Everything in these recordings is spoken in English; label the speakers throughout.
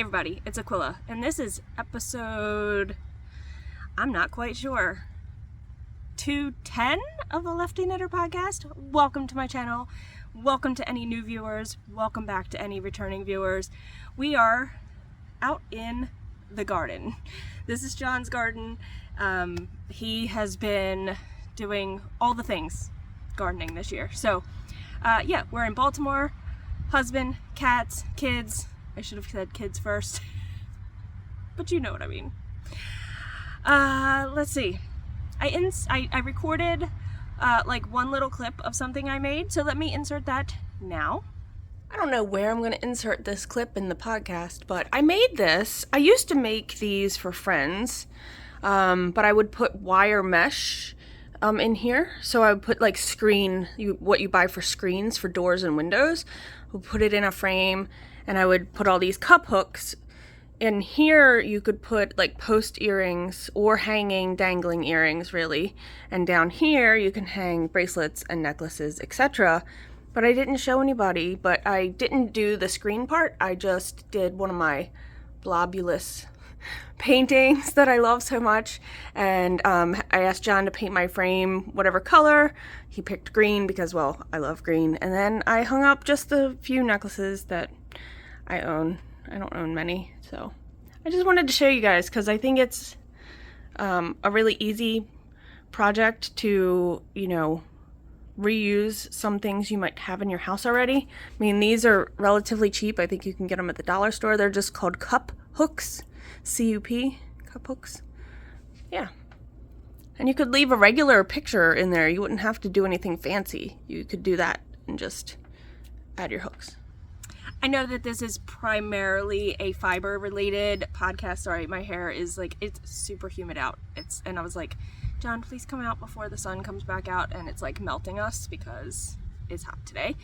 Speaker 1: everybody, it's Aquila, and this is episode, I'm not quite sure, 210 of the Lefty Knitter podcast. Welcome to my channel. Welcome to any new viewers. Welcome back to any returning viewers. We are out in the garden. This is John's garden. He has been doing all the things gardening this year. So yeah, we're in Baltimore. Husband, cats, kids. I should have said kids first, but you know what I mean. Let's see. I recorded like one little clip of something I made, so let me insert that now. I don't know where I'm going to insert this clip in the podcast, but I made this. I used to make these for friends, but I would put wire mesh in here. So I would put like what you buy for screens for doors and windows. We'll put it in a frame, and I would put all these cup hooks. In here, you could put like post earrings or hanging, dangling earrings, really. And down here, you can hang bracelets and necklaces, etc. But I didn't show anybody, but I didn't do the screen part. I just did one of my blobulous paintings that I love so much. And I asked John to paint my frame whatever color. He picked green because, well, I love green. And then I hung up just the few necklaces that I own. I don't own many, so I just wanted to show you guys because I think it's a really easy project to, you know, reuse some things you might have in your house already. I mean, these are relatively cheap. I think you can get them at the dollar store. They're just called cup hooks, C-U-P, cup hooks. Yeah. And you could leave a regular picture in there. You wouldn't have to do anything fancy. You could do that and just add your hooks. I know that this is primarily a fiber related podcast. Sorry, my hair is like, it's super humid out. And I was like, John, please come out before the sun comes back out, and it's like melting us because it's hot today.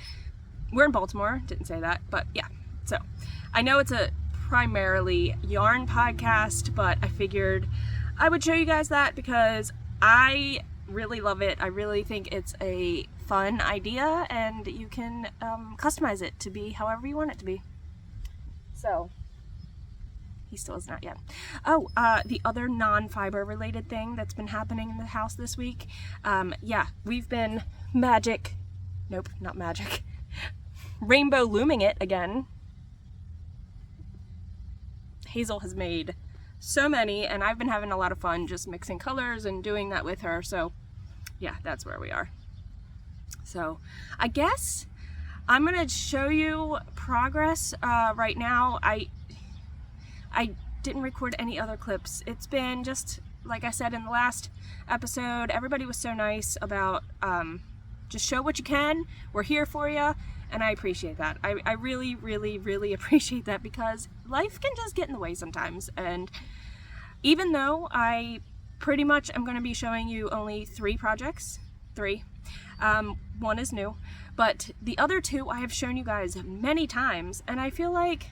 Speaker 1: We're in Baltimore, didn't say that, but yeah. So I know it's a primarily yarn podcast, but I figured I would show you guys that because I really love it. I really think it's a fun idea, and you can customize it to be however you want it to be. So he still is not yet. Oh, the other non-fiber related thing that's been happening in the house this week, yeah, we've been rainbow looming it again. Hazel has made so many, and I've been having a lot of fun just mixing colors and doing that with her. So yeah, that's where we are. So I guess I'm gonna show you progress right now. I didn't record any other clips. It's been just like I said in the last episode, everybody was so nice about just show what you can. We're here for you, and I appreciate that. I really, really, really appreciate that because life can just get in the way sometimes. And even though I pretty much am going to be showing you only 3 projects, 3. One is new, but the other 2 I have shown you guys many times, and I feel like,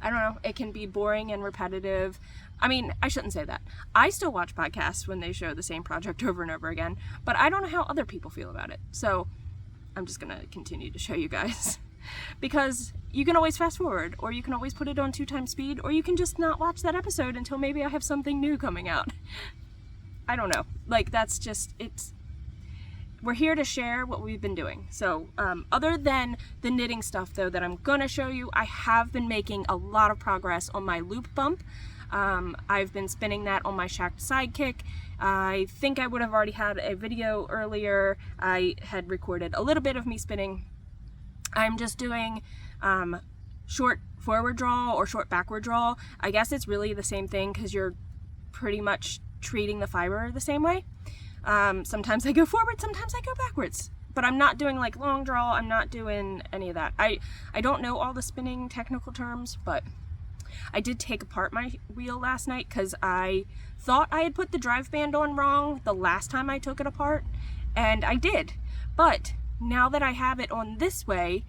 Speaker 1: I don't know, it can be boring and repetitive. I mean, I shouldn't say that. I still watch podcasts when they show the same project over and over again, but I don't know how other people feel about it. So I'm just going to continue to show you guys because you can always fast forward, or you can always put it on 2x speed, or you can just not watch that episode until maybe I have something new coming out. I don't know. Like, that's just, we're here to share what we've been doing. So other than the knitting stuff though that I'm gonna show you, I have been making a lot of progress on my loop bump. I've been spinning that on my Shacked Sidekick. I think I would have already had a video earlier. I had recorded a little bit of me spinning. I'm just doing short forward draw or short backward draw. I guess it's really the same thing because you're pretty much treating the fiber the same way. Sometimes I go forward, sometimes I go backwards, but I'm not doing like long draw. I'm not doing any of that. I don't know all the spinning technical terms, but I did take apart my wheel last night because I thought I had put the drive band on wrong the last time I took it apart, and I did. But now that I have it on this way,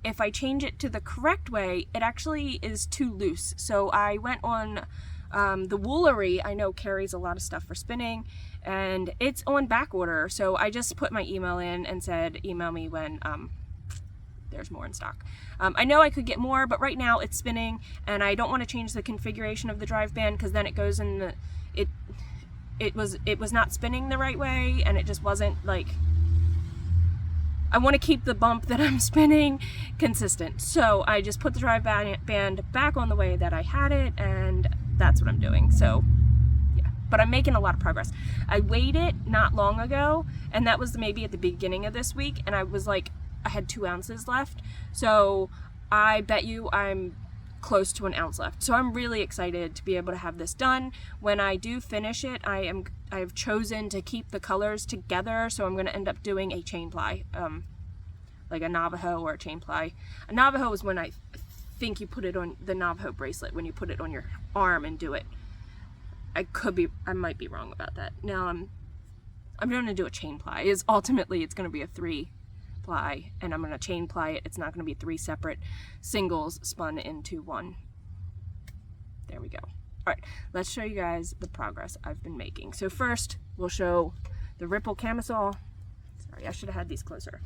Speaker 1: if I change it to the correct way, it actually is too loose. So I went on the Woolery. I know carries a lot of stuff for spinning, and it's on back order. So I just put my email in and said, email me when there's more in stock. I know I could get more, but right now it's spinning, and I don't want to change the configuration of the drive band because then it goes in the, it was not spinning the right way, and it just wasn't like, I want to keep the bump that I'm spinning consistent. So I just put the drive band back on the way that I had it, and that's what I'm doing. So yeah, but I'm making a lot of progress. I weighed it not long ago, and that was maybe at the beginning of this week, and I was like, I had 2 ounces left. So I bet you I'm close to 1 ounce left. So I'm really excited to be able to have this done. When I do finish it, I've chosen to keep the colors together, so I'm going to end up doing a chain ply, like a Navajo or a chain ply. A Navajo is when I think you put it on the Navajo bracelet, when you put it on your arm and do it. I might be wrong about that. No, I'm going to do a chain ply. Ultimately it's going to be a 3 ply, and I'm going to chain ply it. It's not going to be 3 separate singles spun into one. There we go. All right, let's show you guys the progress I've been making. So first, we'll show the ripple camisole. Sorry, I should have had these closer.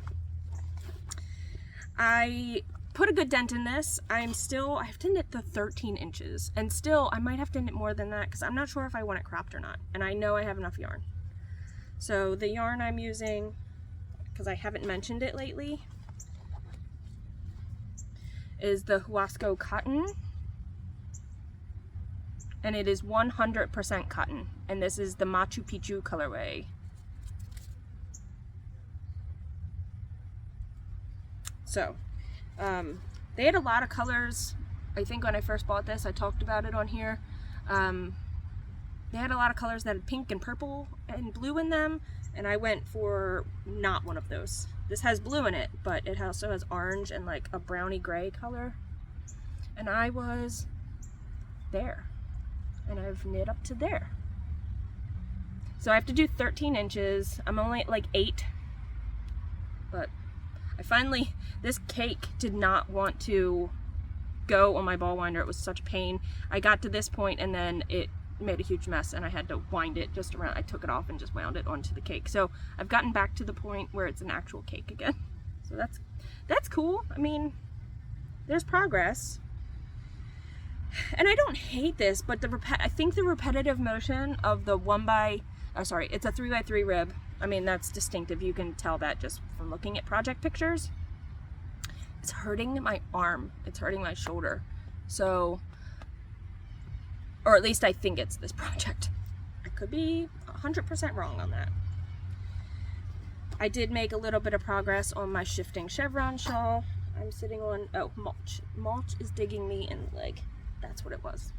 Speaker 1: I put a good dent in this. I have to knit the 13 inches, and still I might have to knit more than that because I'm not sure if I want it cropped or not, and I know I have enough yarn. So the yarn I'm using, because I haven't mentioned it lately, is the Huasco cotton, and it is 100% cotton, and this is the Machu Picchu colorway. So they had a lot of colors. I think when I first bought this, I talked about it on here. They had a lot of colors that had pink and purple and blue in them, and I went for not one of those. This has blue in it, but it also has orange and like a browny gray color. And I was there, and I've knit up to there. So I have to do 13 inches. I'm only at like 8, but this cake did not want to go on my ball winder. It was such a pain. I got to this point and then it made a huge mess, and I had to wind it just around. I took it off and just wound it onto the cake. So I've gotten back to the point where it's an actual cake again. So that's cool. I mean, there's progress. And I don't hate this, but I think the repetitive motion of the it's a 3x3 rib. I mean, that's distinctive. You can tell that just from looking at project pictures. It's hurting my arm. It's hurting my shoulder. So, or at least I think it's this project. I could be 100% wrong on that. I did make a little bit of progress on my shifting chevron shawl. I'm sitting on, mulch. Mulch is digging me in the leg. That's what it was.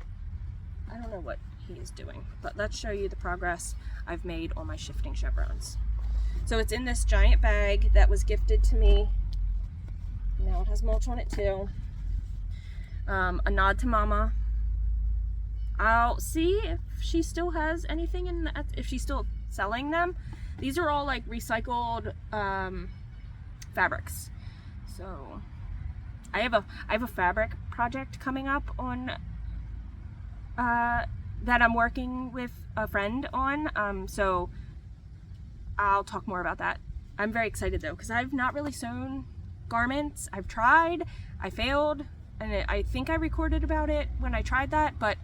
Speaker 1: I don't know what he is doing, but let's show you the progress I've made on my shifting chevrons. So it's in this giant bag that was gifted to me. Now it has mulch on it too. A nod to Mama. I'll see if she still has anything if she's still selling them. These are all like recycled fabrics. So I have a fabric project coming up on that I'm working with a friend on. So I'll talk more about that. I'm very excited though, because I've not really sewn garments. I've tried, I failed, and I think I recorded about it when I tried that, but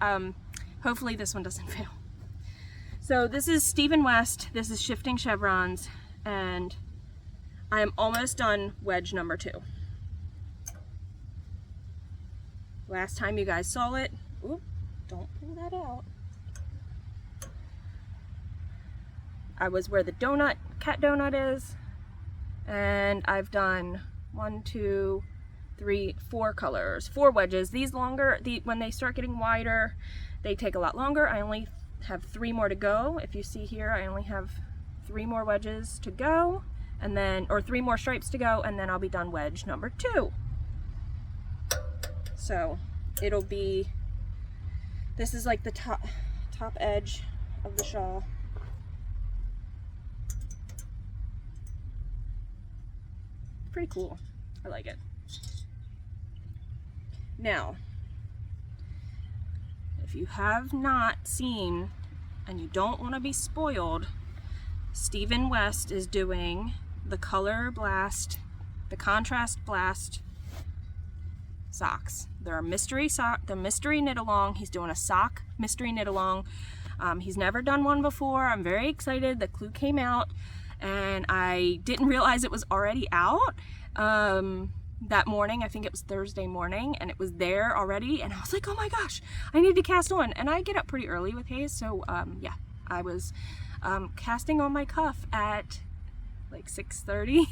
Speaker 1: hopefully this one doesn't fail. So this is Stephen West, this is Shifting Chevrons, and I am almost done wedge number 2. Last time you guys saw it, oop, don't pull that out. I was where the cat donut is, and I've done 1, 2, 3, 4 colors, 4 wedges. These longer, when they start getting wider, they take a lot longer. I only have 3 more to go. If you see here, I only have 3 more wedges to go, and then, or 3 more stripes to go, and then I'll be done wedge number 2. So it'll be, this is like the top edge of the shawl. Pretty cool. I like it. Now, if you have not seen and you don't want to be spoiled, Stephen West is doing the Color Blast the Contrast Blast socks. They're a mystery sock, the mystery knit along. He's doing a sock mystery knit along. He's never done one before. I'm very excited. The clue came out and I didn't realize it was already out that morning. I think it was Thursday morning, and it was there already, and I was like, oh my gosh, I need to cast on. And I get up pretty early with Haig, so yeah, I was casting on my cuff at like 6:30.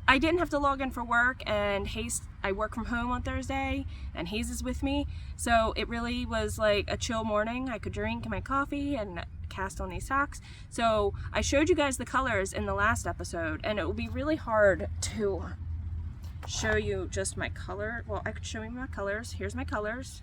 Speaker 1: I didn't have to log in for work, and I work from home on Thursday, and Haig is with me, so it really was like a chill morning. I could drink my coffee and cast on these socks. So I showed you guys the colors in the last episode, and it will be really hard to show you just my color. Well, I could show you my colors. Here's my colors.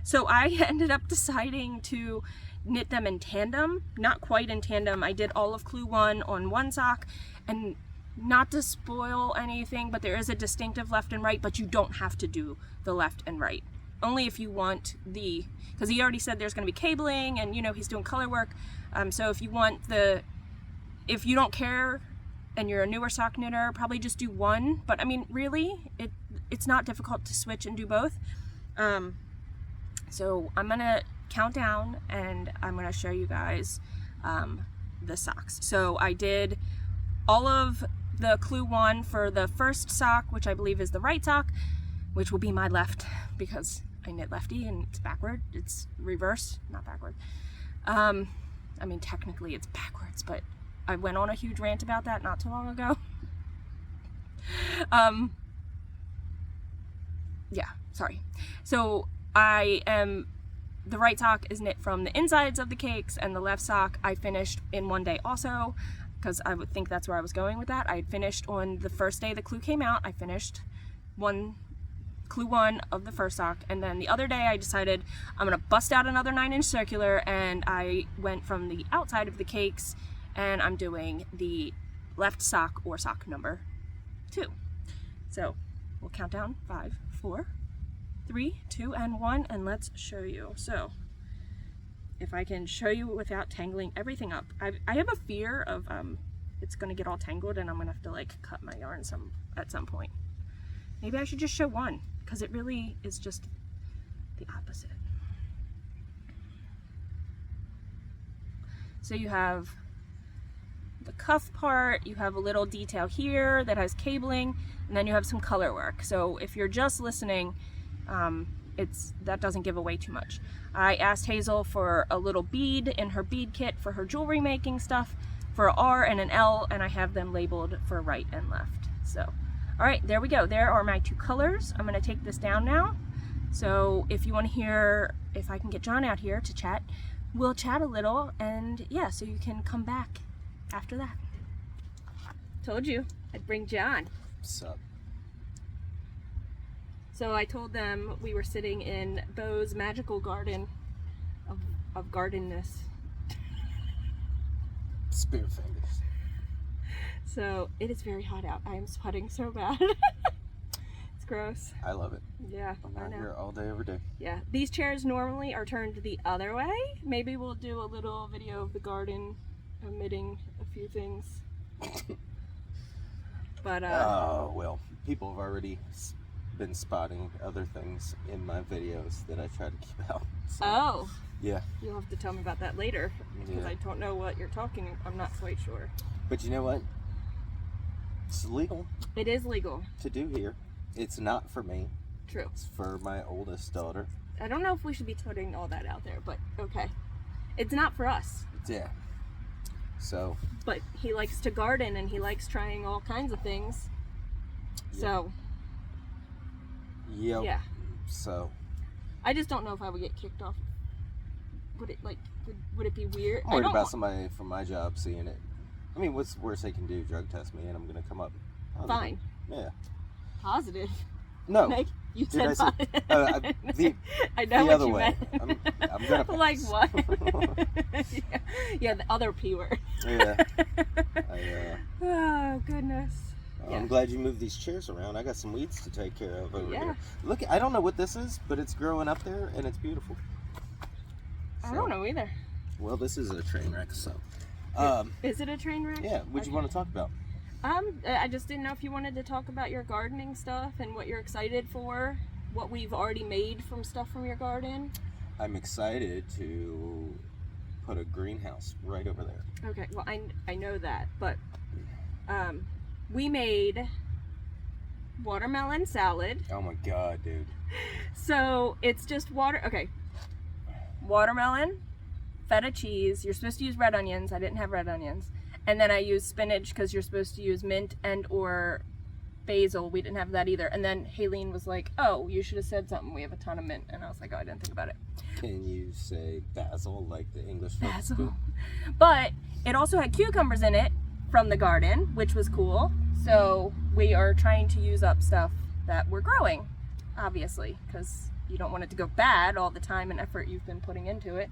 Speaker 1: So I ended up deciding to knit them in tandem, not quite in tandem. I did all of Clue 1 on one sock, and not to spoil anything, but there is a distinctive left and right, but you don't have to do the left and right. Only if you want because he already said there's going to be cabling, and you know, he's doing color work. So if you don't care and you're a newer sock knitter, probably just do one. But I mean, really, it's not difficult to switch and do both. So I'm gonna count down and I'm gonna show you guys the socks. So I did all of the Clue 1 for the first sock, which I believe is the right sock, which will be my left because I knit lefty and it's backward. It's reverse, not backward. I mean, technically it's backwards, but I went on a huge rant about that not too long ago. Yeah, sorry. So the right sock is knit from the insides of the cakes, and the left sock I finished in one day also, because I would think that's where I was going with that. I had finished on the first day the clue came out. I finished Clue 1 of the first sock, and then the other day I decided I'm gonna bust out another 9-inch circular, and I went from the outside of the cakes, and I'm doing the left sock, or sock number 2. So we'll count down 5, 4, 3, 2, and 1, and let's show you. So if I can show you without tangling everything up. I have a fear of it's gonna get all tangled and I'm gonna have to like cut my yarn at some point. Maybe I should just show one, because it really is just the opposite. So you have the cuff part, you have a little detail here that has cabling, and then you have some color work. So if you're just listening, that doesn't give away too much. I asked Hazel for a little bead in her bead kit for her jewelry making stuff, for an R and an L, and I have them labeled for right and left. So, all right, there we go. There are my 2 colors. I'm gonna take this down now. So if you wanna hear, if I can get John out here to chat, we'll chat a little, and yeah, so you can come back after that. Told you I'd bring John.
Speaker 2: What's up?
Speaker 1: So I told them we were sitting in Beau's magical garden of gardenness.
Speaker 2: Spear fingers.
Speaker 1: So it is very hot out. I am sweating so bad. It's gross.
Speaker 2: I love it.
Speaker 1: Yeah,
Speaker 2: I'm
Speaker 1: I
Speaker 2: out
Speaker 1: know.
Speaker 2: here all day, every day.
Speaker 1: Yeah, these chairs normally are turned the other way. Maybe we'll do a little video of the garden, omitting a few things. But
Speaker 2: oh well, people have already been spotting other things in my videos that I try to keep out. So,
Speaker 1: oh,
Speaker 2: yeah.
Speaker 1: You'll have to tell me about that later, because
Speaker 2: Yeah.
Speaker 1: I don't know what you're talking. I'm not quite sure.
Speaker 2: But you know what? It's legal
Speaker 1: It is legal.
Speaker 2: to do here. It's not for me.
Speaker 1: True.
Speaker 2: It's for my oldest daughter.
Speaker 1: I don't know if we should be putting all that out there, but okay. It's not for us.
Speaker 2: Yeah. So.
Speaker 1: But he likes to garden and he likes trying all kinds of things.
Speaker 2: Yep.
Speaker 1: So.
Speaker 2: Yep.
Speaker 1: Yeah.
Speaker 2: So.
Speaker 1: I just don't know if I would get kicked off. Would it be weird?
Speaker 2: I'm worried about somebody from my job seeing it. I mean, what's the worst they can do? Drug test me, and I'm gonna come up positive.
Speaker 1: Fine.
Speaker 2: Yeah.
Speaker 1: Positive.
Speaker 2: No.
Speaker 1: Meg, you
Speaker 2: Did I
Speaker 1: said
Speaker 2: say-
Speaker 1: positive. I know
Speaker 2: the
Speaker 1: what
Speaker 2: other
Speaker 1: you
Speaker 2: way.
Speaker 1: meant.
Speaker 2: I'm gonna pass.
Speaker 1: Like what? Yeah, the other P word.
Speaker 2: Yeah.
Speaker 1: Oh goodness. Yeah.
Speaker 2: I'm glad you moved these chairs around. I got some weeds to take care of over
Speaker 1: Yeah.
Speaker 2: here. Look, I don't know what this is, but it's growing up there and it's beautiful.
Speaker 1: I don't know either.
Speaker 2: Well, this is a train wreck, so.
Speaker 1: Is it a train wreck?
Speaker 2: Yeah, what do you want to talk about?
Speaker 1: I just didn't know if you wanted to talk about your gardening stuff and what you're excited for, what we've already made from stuff from your garden.
Speaker 2: I'm excited to put a greenhouse right over there.
Speaker 1: Okay, well, I know that, but we made watermelon salad.
Speaker 2: Oh my god, dude.
Speaker 1: So it's just watermelon, feta cheese. You're supposed to use red onions. I didn't have red onions. And then I used spinach because you're supposed to use mint and or basil. We didn't have that either. And then Haleen was like, oh, you should have said something. We have a ton of mint. And I was like, oh, I didn't think about it.
Speaker 2: Can you say basil like the English folks
Speaker 1: Basil.
Speaker 2: do?
Speaker 1: But it also had cucumbers in it from the garden, which was cool. So we are trying to use up stuff that we're growing, obviously, because you don't want it to go bad, all the time and effort you've been putting into it.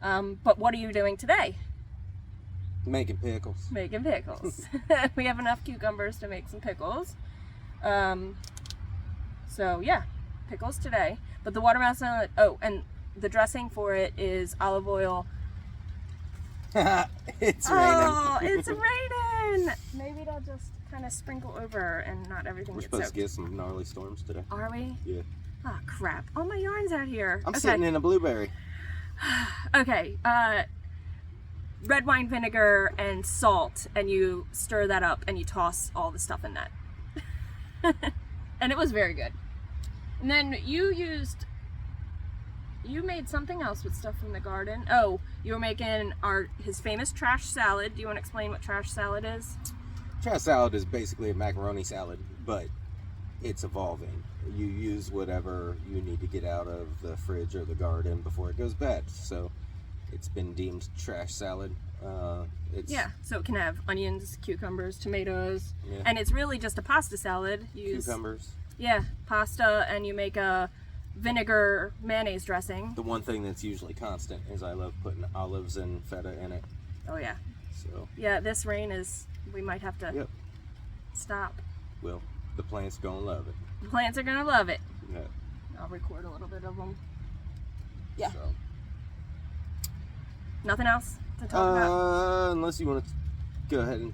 Speaker 1: But what are you doing today?
Speaker 2: Making pickles.
Speaker 1: Making pickles. We have enough cucumbers to make some pickles. So yeah, pickles today. But the watermelon salad, oh, and the dressing for it is olive oil.
Speaker 2: It's raining.
Speaker 1: Oh, it's raining! Maybe it'll just kind of sprinkle over and not everything
Speaker 2: We're
Speaker 1: gets
Speaker 2: supposed
Speaker 1: soaked.
Speaker 2: to get some gnarly storms today.
Speaker 1: Are we?
Speaker 2: Yeah.
Speaker 1: Oh crap. All my yarn's out here.
Speaker 2: I'm sitting in a blueberry.
Speaker 1: Okay, red wine vinegar and salt, and you stir that up and you toss all the stuff in that. And it was very good. And then you made something else with stuff from the garden. Oh, you were making his famous trash salad. Do you want to explain what trash salad is?
Speaker 2: Trash salad is basically a macaroni salad, but it's evolving. You use whatever you need to get out of the fridge or the garden before it goes bad. So it's been deemed trash salad.
Speaker 1: Yeah, so it can have onions, cucumbers, tomatoes,
Speaker 2: Yeah.
Speaker 1: and it's really just a pasta salad.
Speaker 2: Cucumbers.
Speaker 1: Yeah, pasta, and you make a vinegar mayonnaise dressing.
Speaker 2: The one thing that's usually constant is I love putting olives and feta in it.
Speaker 1: Oh yeah.
Speaker 2: So
Speaker 1: Yeah, this rain we might have to stop.
Speaker 2: well, the plants gonna love it.
Speaker 1: The plants are gonna love it.
Speaker 2: Yeah.
Speaker 1: I'll record a little bit of them. Yeah.
Speaker 2: So.
Speaker 1: Nothing else to talk about?
Speaker 2: Unless you want to go ahead and,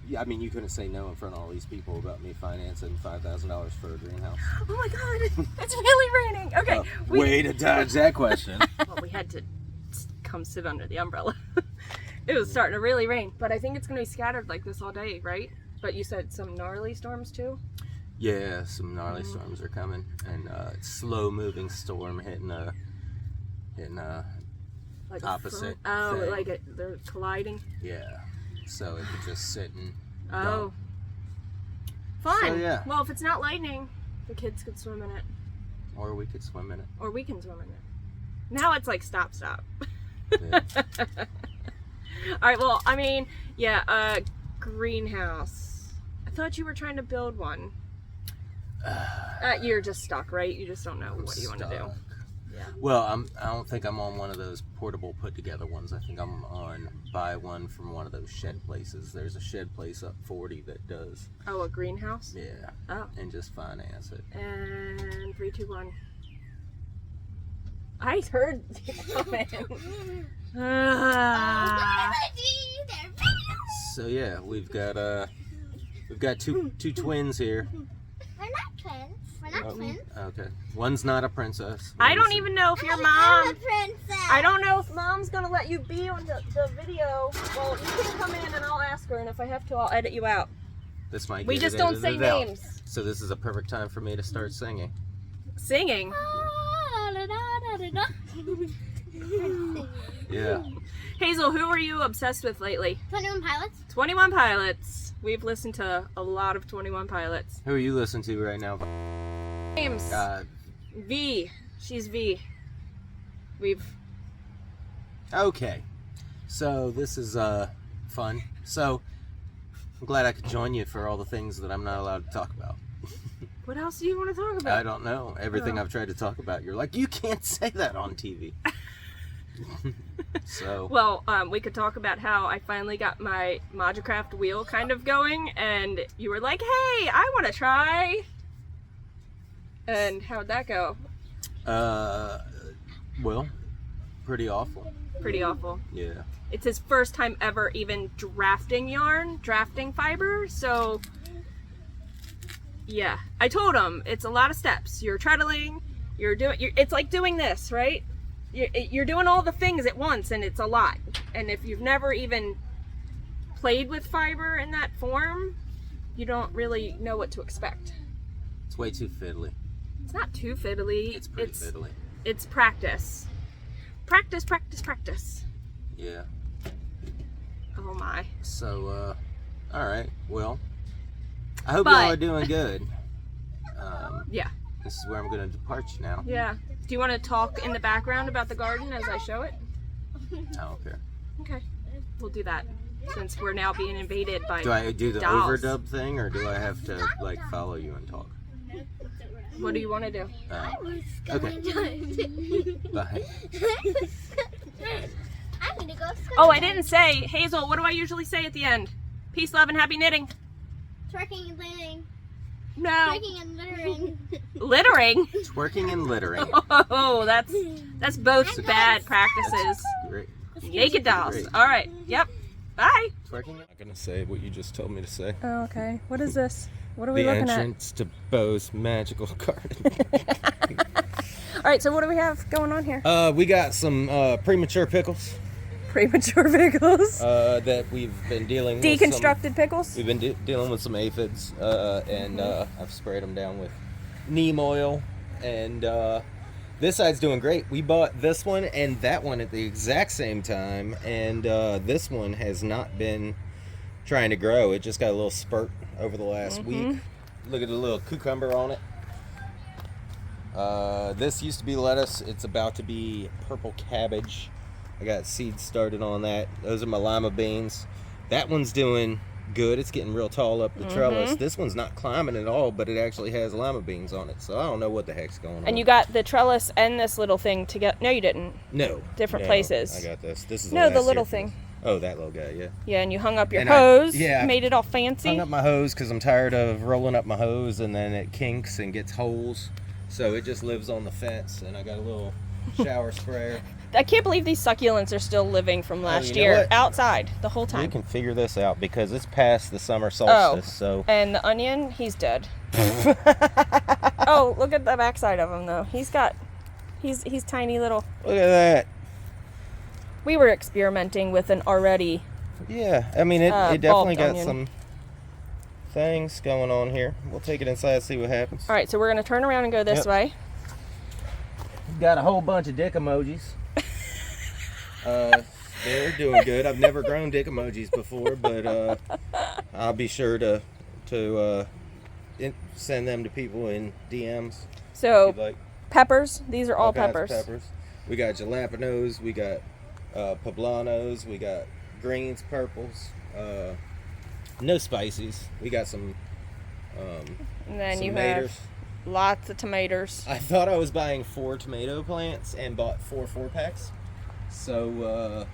Speaker 2: yeah, I mean, you couldn't say no in front of all these people about me financing $5,000 for a greenhouse.
Speaker 1: Oh my god, it's really raining. Okay.
Speaker 2: Way to dodge that question.
Speaker 1: Well, we had to come sit under the umbrella. It was starting to really rain, but I think it's gonna be scattered like this all day, right? But you said some gnarly storms too?
Speaker 2: Yeah, some gnarly storms are coming, and slow moving storm hitting
Speaker 1: Like
Speaker 2: opposite.
Speaker 1: Oh,
Speaker 2: thing.
Speaker 1: they're colliding.
Speaker 2: Yeah, so it could just sit and
Speaker 1: Oh, fun.
Speaker 2: So, yeah.
Speaker 1: Well, if it's not lightning, the kids could swim in it,
Speaker 2: or we could swim in it.
Speaker 1: or we can swim in it. Now it's like stop.
Speaker 2: Yeah.
Speaker 1: All right. Well, I mean, yeah, greenhouse. I thought you were trying to build one. You're just stuck, right? You just don't know what you want to do. Yeah.
Speaker 2: Well, I don't think I'm on one of those portable put together ones. I think I'm on buy one from one of those shed places. There's a shed place up 40 that does.
Speaker 1: Oh, a greenhouse?
Speaker 2: Yeah.
Speaker 1: Oh.
Speaker 2: And just finance it.
Speaker 1: And 3, 2, 1. I heard you coming.
Speaker 2: So yeah, we've got two twins here.
Speaker 3: We're not twins. We're not twins.
Speaker 2: Okay. One's not a princess.
Speaker 1: I don't even know if your
Speaker 3: I'm
Speaker 1: mom.
Speaker 3: a princess.
Speaker 1: I don't know if mom's gonna let you be on the video. Well, you can come in and I'll ask her, and if I have to, I'll edit you out.
Speaker 2: This might.
Speaker 1: We
Speaker 2: get
Speaker 1: just
Speaker 2: it
Speaker 1: don't say
Speaker 2: edited out.
Speaker 1: names.
Speaker 2: So this is a perfect time for me to start singing.
Speaker 1: Singing.
Speaker 2: Yeah.
Speaker 1: Hazel, who are you obsessed with lately?
Speaker 3: 21 Pilots.
Speaker 1: 21 Pilots. We've listened to a lot of 21 Pilots.
Speaker 2: Who are you listening to right now?
Speaker 1: Names. V. She's V.
Speaker 2: Okay. So this is fun. So I'm glad I could join you for all the things that I'm not allowed to talk about.
Speaker 1: What else do you want to talk about?
Speaker 2: I don't know. Everything I've tried to talk about, you're like, you can't say that on TV. So.
Speaker 1: Well, we could talk about how I finally got my Modulcraft wheel kind of going, and you were like, hey, I want to try. And how'd that go?
Speaker 2: Well, pretty awful.
Speaker 1: Pretty awful.
Speaker 2: Yeah.
Speaker 1: It's his first time ever even drafting fiber, so yeah. I told him it's a lot of steps. You're treadling, it's like doing this, right? You're doing all the things at once, and it's a lot. And if you've never even played with fiber in that form, you don't really know what to expect.
Speaker 2: It's way too fiddly.
Speaker 1: It's not too fiddly.
Speaker 2: It's pretty fiddly.
Speaker 1: It's practice. Practice, practice, practice.
Speaker 2: Yeah.
Speaker 1: Oh my.
Speaker 2: So, alright, well, I hope y'all are doing good.
Speaker 1: Yeah.
Speaker 2: This is where I'm going to depart you now.
Speaker 1: Yeah. Do you want to talk in the background about the garden as I show it?
Speaker 2: I don't care.
Speaker 1: Okay. We'll do that since we're now being invaded by
Speaker 2: Do I do the
Speaker 1: dolls.
Speaker 2: overdub thing, or do I have to, like, follow you and talk?
Speaker 1: What do you want to do?
Speaker 2: Okay. Bye.
Speaker 3: I'm gonna go swimming.
Speaker 1: Oh, I didn't say, Hazel, what do I usually say at the end? Peace, love, and happy knitting.
Speaker 3: Twerking and littering.
Speaker 1: No.
Speaker 3: Twerking and littering.
Speaker 1: Littering?
Speaker 2: Twerking and littering.
Speaker 1: Oh, that's both bad practices.
Speaker 2: Great.
Speaker 1: Naked dolls.
Speaker 2: Great.
Speaker 1: All right. Yep. Bye.
Speaker 2: Twerking. I'm not going to say what you just told me to say.
Speaker 1: Oh, okay. What is this? What are we
Speaker 2: The
Speaker 1: looking
Speaker 2: entrance to Bo's magical garden.
Speaker 1: All right, so what do we have going on here?
Speaker 2: We got some premature pickles
Speaker 1: Premature pickles.
Speaker 2: that we've been dealing with.
Speaker 1: Deconstructed pickles.
Speaker 2: We've been dealing with some aphids, and I've sprayed them down with neem oil, and this side's doing great. We bought this one and that one at the exact same time, and this one has not been trying to grow. It just got a little spurt over the last week. Look at the little cucumber on it. This used to be lettuce. It's about to be purple cabbage. I got seeds started on that. Those are my lima beans. That one's doing good. It's getting real tall up the trellis. This one's not climbing at all, but it actually has lima beans on it. So I don't know what the heck's going on.
Speaker 1: And you got the trellis and this little thing together. No, you didn't.
Speaker 2: No.
Speaker 1: Different
Speaker 2: No,
Speaker 1: places.
Speaker 2: I got this. This is
Speaker 1: No, the
Speaker 2: last
Speaker 1: little
Speaker 2: year.
Speaker 1: thing.
Speaker 2: Oh, that little guy, yeah.
Speaker 1: Yeah, and you hung up your
Speaker 2: And
Speaker 1: hose.
Speaker 2: I
Speaker 1: Made it all fancy.
Speaker 2: hung up my hose because I'm tired of rolling up my hose and then it kinks and gets holes. So it just lives on the fence, and I got a little shower sprayer.
Speaker 1: I can't believe these succulents are still living from last
Speaker 2: you know
Speaker 1: year
Speaker 2: what?
Speaker 1: outside the whole
Speaker 2: We
Speaker 1: time.
Speaker 2: can figure this out because it's past the summer solstice. So
Speaker 1: And the onion, he's dead. Oh, look at the backside of him though. He's tiny little.
Speaker 2: look at that.
Speaker 1: We were experimenting with an already.
Speaker 2: Yeah, I mean it definitely
Speaker 1: bulbed
Speaker 2: got
Speaker 1: onion.
Speaker 2: some things going on here. We'll take it inside and see what happens.
Speaker 1: All right, so we're gonna turn around and go this
Speaker 2: Yep.
Speaker 1: way.
Speaker 2: Got a whole bunch of dick emojis. They're doing good. I've never grown dick emojis before, but I'll be sure to send them to people in DMs.
Speaker 1: So
Speaker 2: if you'd like.
Speaker 1: peppers. These are all
Speaker 2: kinds of
Speaker 1: peppers.
Speaker 2: peppers. We got jalapenos. We got poblanos. We got greens, purples. No spices. We got some.
Speaker 1: And then
Speaker 2: some
Speaker 1: you
Speaker 2: tomatoes.
Speaker 1: have lots of tomatoes.
Speaker 2: I thought I was buying 4 tomato plants and bought 4 4-packs. So,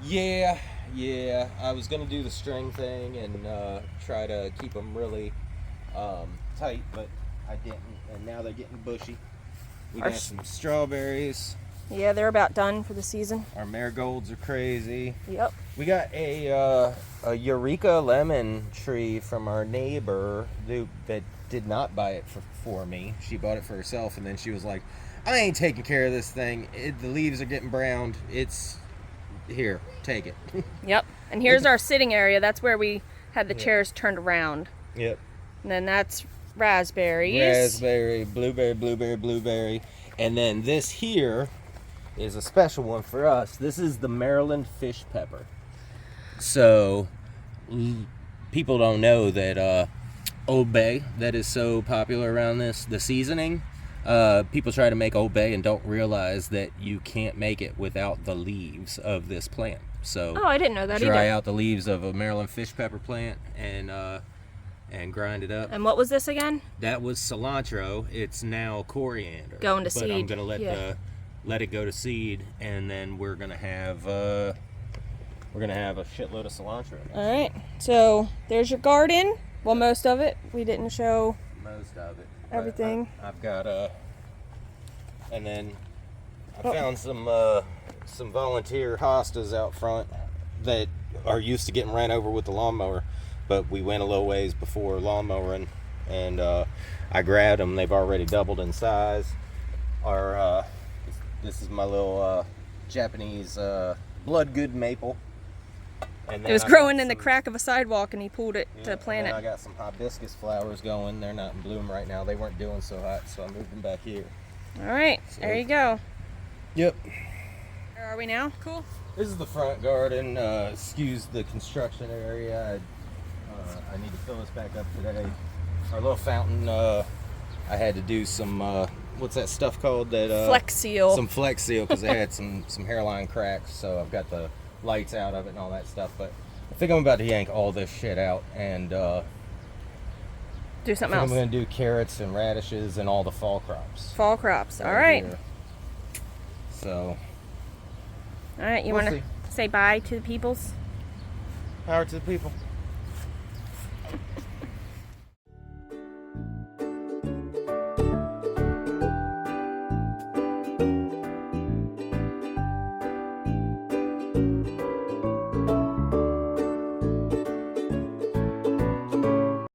Speaker 2: yeah, I was going to do the string thing and try to keep them really tight, but I didn't, and now they're getting bushy. We got some strawberries.
Speaker 1: Yeah, they're about done for the season.
Speaker 2: Our marigolds are crazy.
Speaker 1: Yep.
Speaker 2: We got a Eureka lemon tree from our neighbor that did not buy it for me. She bought it for herself, and then she was like, I ain't taking care of this thing. The leaves are getting browned. It's here. Take it.
Speaker 1: Yep. And here's our sitting area. That's where we had the chairs turned around.
Speaker 2: Yep.
Speaker 1: And then that's raspberries.
Speaker 2: Raspberry, blueberry. And then this here is a special one for us. This is the Maryland fish pepper. So, people don't know that Old Bay, that is so popular around the seasoning. People try to make Old Bay and don't realize that you can't make it without the leaves of this plant. So,
Speaker 1: Oh, I didn't know that
Speaker 2: dry
Speaker 1: either.
Speaker 2: out the leaves of a Maryland fish pepper plant and grind it up.
Speaker 1: And what was this again?
Speaker 2: That was cilantro. It's now coriander.
Speaker 1: Going to
Speaker 2: but I'm
Speaker 1: seed.
Speaker 2: gonna let it go to seed, and then we're gonna have a shitload of cilantro.
Speaker 1: All right. So there's your garden. Well, most of it. We didn't show
Speaker 2: Most of it. But
Speaker 1: everything.
Speaker 2: I've got and then I found some volunteer hostas out front that are used to getting ran over with the lawnmower, but we went a little ways before lawnmowering, and I grabbed them. They've already doubled in size. This is my little Japanese blood-good maple. And
Speaker 1: It was growing in the crack of a sidewalk, and he pulled it to plant
Speaker 2: and
Speaker 1: it.
Speaker 2: I got some hibiscus flowers going. They're not in bloom right now. They weren't doing so hot, so I moved them back here.
Speaker 1: All right, there you go.
Speaker 2: Yep.
Speaker 1: Where are we now? Cool.
Speaker 2: This is the front garden. Excuse the construction area. I need to fill this back up today. Our little fountain, I had to do some, what's that stuff called? That
Speaker 1: Flex seal.
Speaker 2: Some Flex seal, because they had some hairline cracks, so I've got the lights out of it and all that stuff. But I think I'm about to yank all this shit out and
Speaker 1: do something
Speaker 2: I'm
Speaker 1: else.
Speaker 2: going to do carrots and radishes and all the fall crops.
Speaker 1: Fall crops. All right.
Speaker 2: Here. So,
Speaker 1: All right. You
Speaker 2: We'll
Speaker 1: want to say bye to the peoples?
Speaker 2: power to the people.